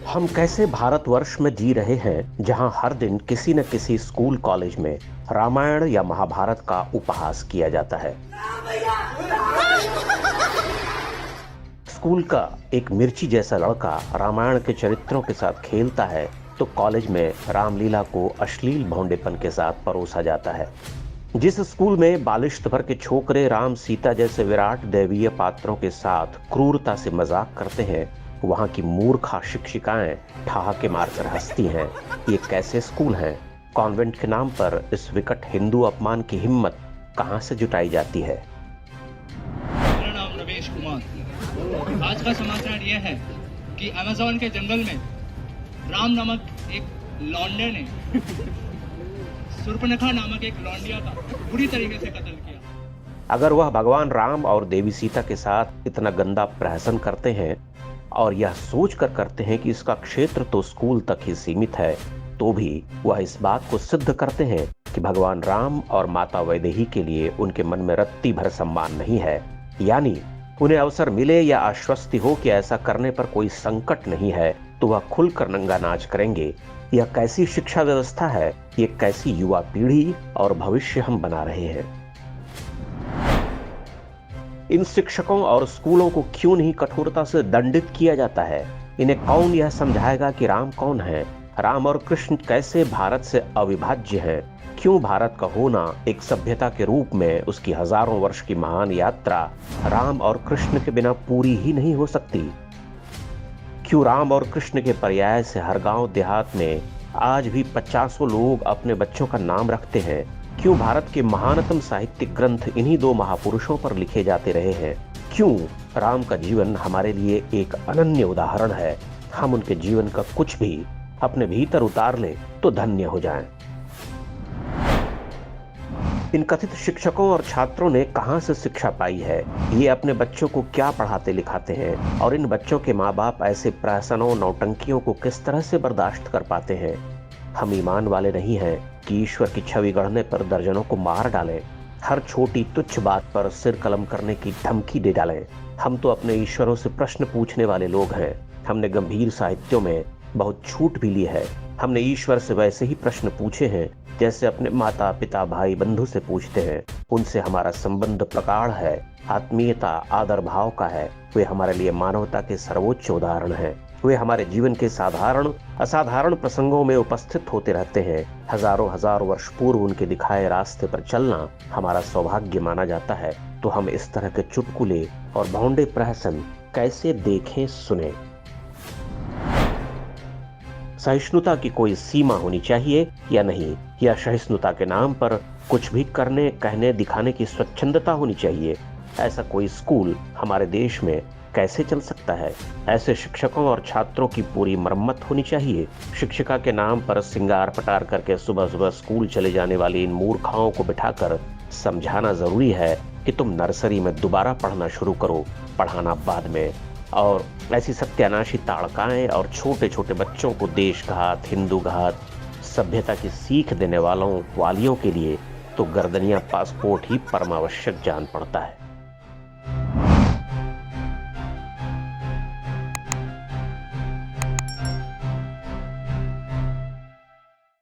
हम कैसे भारतवर्ष में जी रहे हैं जहां हर दिन किसी न किसी स्कूल कॉलेज में रामायण या महाभारत का उपहास किया जाता है। स्कूल का एक मिर्ची जैसा लड़का रामायण के चरित्रों के साथ खेलता है तो कॉलेज में रामलीला को अश्लील भौंडेपन के साथ परोसा जाता है। जिस स्कूल में बालिश्त भर के छोकरे राम सीता जैसे विराट दैवीय पात्रों के साथ क्रूरता से मजाक करते हैं, वहां की मूर्खा शिक्षिकाएं ठहाके मारकर हंसती हैं। ये कैसे स्कूल हैं? कॉन्वेंट के नाम पर इस विकट हिंदू अपमान की हिम्मत कहां से जुटाई जाती है? मेरा नाम रमेश कुमार। आज का समाचार यह है कि अमेज़न के जंगल में राम नामक एक लौंडे ने सुर्पनखा नामक एक लौंडिया का बुरी तरीके से कत्ल किया। अगर वह भगवान राम और देवी सीता के साथ इतना गंदा प्रहसन करते हैं और यह सोच कर करते हैं कि इसका क्षेत्र तो स्कूल तक ही सीमित है, तो भी वह इस बात को सिद्ध करते हैं कि भगवान राम और माता वैदेही के लिए उनके मन में रत्ती भर सम्मान नहीं है। यानी उन्हें अवसर मिले या आश्वस्ति हो कि ऐसा करने पर कोई संकट नहीं है तो वह खुलकर नंगा नाच करेंगे। यह कैसी शिक्षा व्यवस्था है? ये कैसी युवा पीढ़ी और भविष्य हम बना रहे हैं? इन शिक्षकों और स्कूलों को क्यों नहीं कठोरता से दंडित किया जाता है? इन्हें कौन यह समझाएगा कि राम कौन है? राम और कृष्ण कैसे भारत से अविभाज्य हैं? क्यों भारत का होना एक सभ्यता के रूप में उसकी हजारों वर्ष की महान यात्रा राम और कृष्ण के बिना पूरी ही नहीं हो सकती? क्यों राम और कृष्ण के पर्याय से हर गांव देहात में आज भी 50 लोग अपने बच्चों का नाम रखते हैं? क्यों भारत के महानतम साहित्यिक ग्रंथ इन्हीं दो महापुरुषों पर लिखे जाते रहे हैं? क्यों राम का जीवन हमारे लिए एक अनन्य उदाहरण है? हम उनके जीवन का कुछ भी अपने भीतर उतार लें तो धन्य हो जाएं। इन कथित शिक्षकों और छात्रों ने कहां से शिक्षा पाई है? ये अपने बच्चों को क्या पढ़ाते लिखाते हैं? और इन बच्चों के माँ बाप ऐसे प्रहसनों नौटंकियों को किस तरह से बर्दाश्त कर पाते हैं? हम ईमान वाले नहीं हैं कि ईश्वर की छवि गढ़ने पर दर्जनों को मार डालें, हर छोटी तुच्छ बात पर सिर कलम करने की धमकी दे डालें। हम तो अपने ईश्वरों से प्रश्न पूछने वाले लोग हैं। हमने गंभीर साहित्यों में बहुत छूट भी ली है। हमने ईश्वर से वैसे ही प्रश्न पूछे हैं जैसे अपने माता पिता भाई बंधु से पूछते हैं। उनसे हमारा संबंध प्रगाढ़ है, आत्मीयता आदर भाव का है। वे हमारे लिए मानवता के सर्वोच्च उदाहरण हैं। वे हमारे जीवन के साधारण असाधारण प्रसंगों में उपस्थित होते रहते हैं। हजारों वर्ष पूर्व उनके दिखाए रास्ते पर चलना हमारा सौभाग्य माना जाता है। तो हम इस तरह के चुटकुले और भौंडे प्रहसन कैसे देखें सुने? सहिष्णुता की कोई सीमा होनी चाहिए या नहीं? या सहिष्णुता के नाम पर कुछ भी करने कहने दिखाने की स्वच्छंदता होनी चाहिए? ऐसा कोई स्कूल हमारे देश में कैसे चल सकता है? ऐसे शिक्षकों और छात्रों की पूरी मरम्मत होनी चाहिए। शिक्षिका के नाम पर सिंगार पटार करके सुबह सुबह स्कूल चले जाने वाली इन मूर्खाओं को बिठाकर समझाना जरूरी है कि तुम नर्सरी में दोबारा पढ़ना शुरू करो, पढ़ाना बाद में। और ऐसी सत्यानाशी ताड़काएं और छोटे छोटे बच्चों को देशघात, हिंदू घात, सभ्यता की सीख देने वालों वालियों के लिए तो गर्दनिया पासपोर्ट ही परमावश्यक जान पड़ता है।